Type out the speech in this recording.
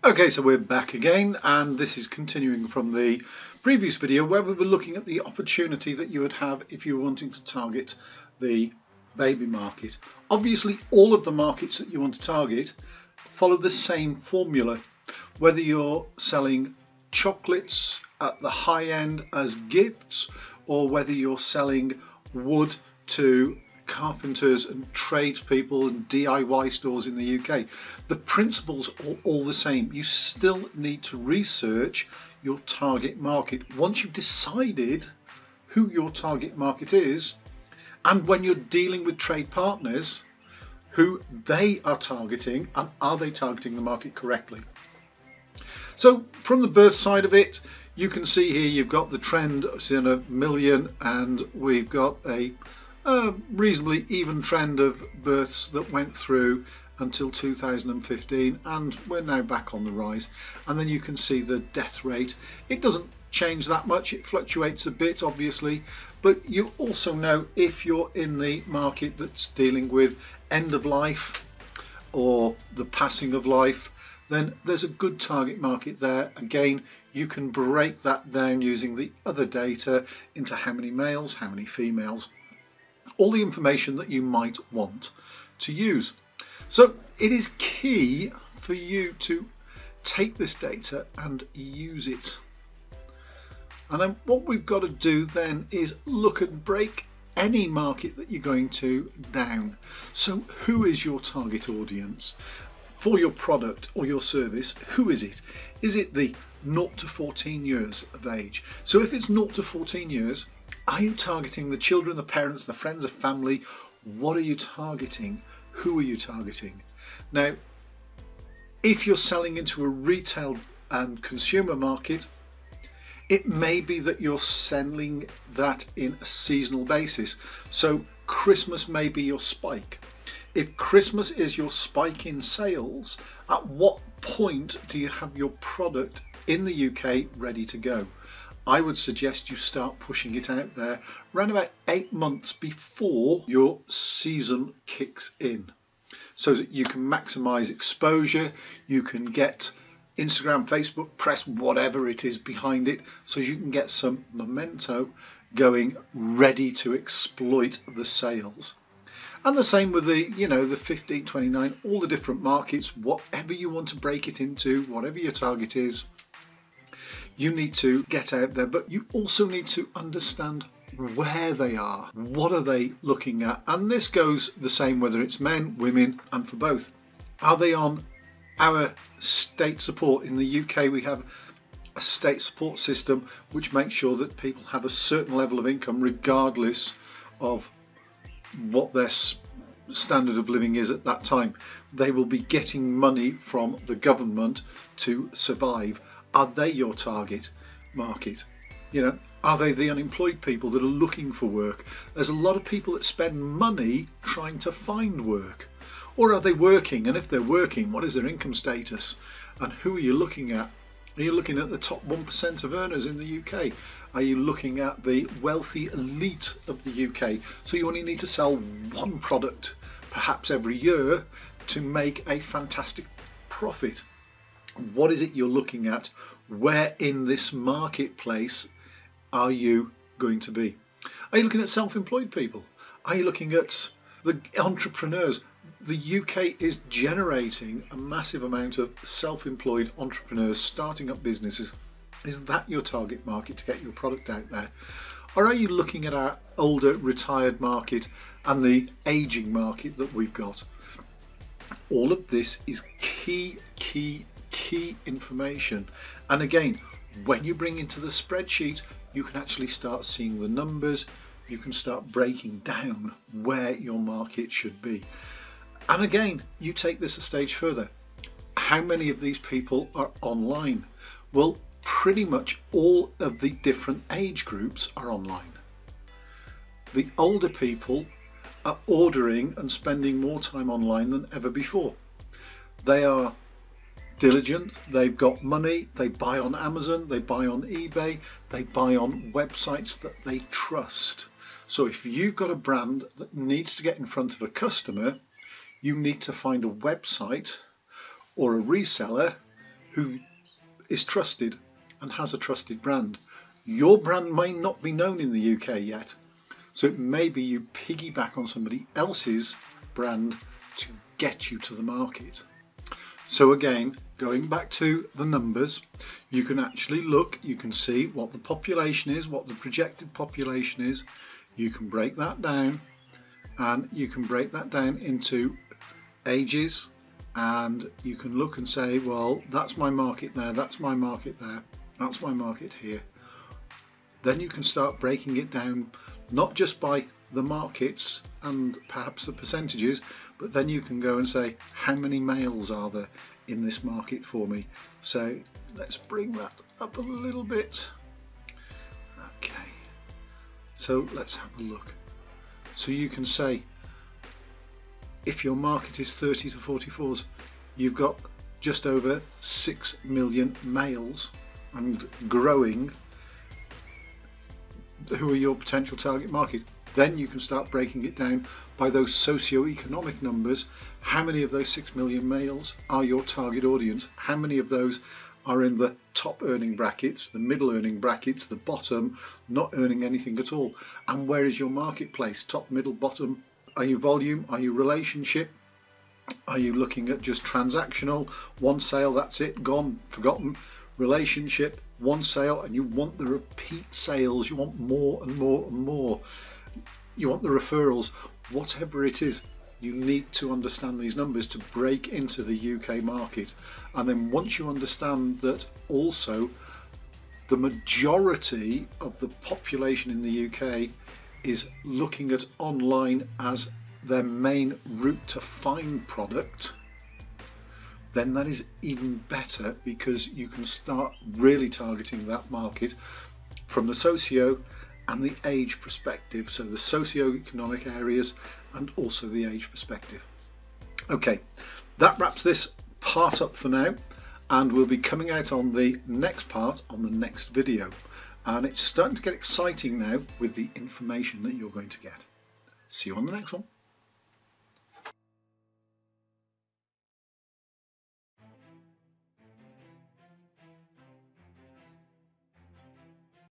Okay, so we're back again, and this is continuing from the previous video where we were looking at the opportunity that you would have if you were wanting to target the baby market. Obviously, all of the markets that you want to target follow the same formula. Whether you're selling chocolates at the high end as gifts, or whether you're selling wood to carpenters and tradespeople and DIY stores in the UK, the principles are all the same. You still need to research your target market. Once you've decided who your target market is, and when you're dealing with trade partners, who they are targeting, and are they targeting the market correctly? So from the birth side of it, you can see here you've got the trend in a million, and we've got a reasonably even trend of births that went through until 2015, and we're now back on the rise. And then you can see the death rate. It doesn't change that much, it fluctuates a bit obviously, but you also know if you're in the market that's dealing with end of life or the passing of life, then there's a good target market there. Again, you can break that down using the other data into how many males, how many females, all the information that you might want to use. So it is key for you to take this data and use it. And then what we've got to do then is look and break any market that you're going to down. So who is your target audience for your product or your service? Who is it? Is it the 0 to 14 years of age? So if it's 0 to 14 years, are you targeting the children, the parents, the friends, the family? What are you targeting? Who are you targeting? Now, if you're selling into a retail and consumer market, it may be that you're selling that in a seasonal basis. So Christmas may be your spike. If Christmas is your spike in sales, at what point do you have your product in the UK ready to go? I would suggest you start pushing it out there around about 8 months before your season kicks in, so that you can maximize exposure, you can get Instagram, Facebook, press, whatever it is behind it, so you can get some memento going, ready to exploit the sales. And the same with the, the 15, 29, all the different markets, whatever you want to break it into, whatever your target is, you need to get out there, but you also need to understand where they are. What are they looking at? And this goes the same whether it's men, women, and for both. Are they on our state support? In the UK, we have a state support system which makes sure that people have a certain level of income regardless of what their standard of living is at that time. They will be getting money from the government to survive. Are they your target market? Are they the unemployed people that are looking for work? There's a lot of people that spend money trying to find work. Or are they working? And if they're working, what is their income status? And who are you looking at? Are you looking at the top 1% of earners in the UK? Are you looking at the wealthy elite of the UK? So you only need to sell one product perhaps every year to make a fantastic profit. What is it you're looking at? Where in this marketplace are you going to be? Are you looking at self-employed people? Are you looking at the entrepreneurs? The UK is generating a massive amount of self-employed entrepreneurs starting up businesses. Is that your target market to get your product out there? Or are you looking at our older retired market and the aging market that we've got? All of this is key information. And again, when you bring into the spreadsheet, you can actually start seeing the numbers. You can start breaking down where your market should be. And again, you take this a stage further. How many of these people are online? Well, pretty much all of the different age groups are online. The older people are ordering and spending more time online than ever before. They are diligent, they've got money, they buy on Amazon, they buy on eBay, they buy on websites that they trust. So if you've got a brand that needs to get in front of a customer, you need to find a website or a reseller who is trusted and has a trusted brand. Your brand may not be known in the UK yet, so it may be you piggyback on somebody else's brand to get you to the market. So again, going back to the numbers, you can actually look, you can see what the population is, what the projected population is. You can break that down, and you can break that down into ages, and you can look and say, well, that's my market there, that's my market there, that's my market here. Then you can start breaking it down, not just by the markets and perhaps the percentages, but then you can go and say, how many males are there in this market for me? So let's bring that up a little bit. Okay, so let's have a look. So you can say, if your market is 30 to 44s, you've got just over 6 million males and growing who are your potential target market. Then you can start breaking it down by those socio-economic numbers. How many of those 6 million males are your target audience? How many of those are in the top earning brackets, the middle earning brackets, the bottom, not earning anything at all? And where is your marketplace? Top, middle, bottom? Are you volume? Are you relationship? Are you looking at just transactional? One sale, that's it, gone, forgotten. Relationship, one sale, and you want the repeat sales, you want more and more and more, you want the referrals, whatever it is. You need to understand these numbers to break into the UK market. And then once you understand that also the majority of the population in the UK is looking at online as their main route to find product, then that is even better, because you can start really targeting that market from the socio and the age perspective, so the socio-economic areas and also the age perspective. Okay, that wraps this part up for now, and we'll be coming out on the next part on the next video, and it's starting to get exciting now with the information that you're going to get. See you on the next one.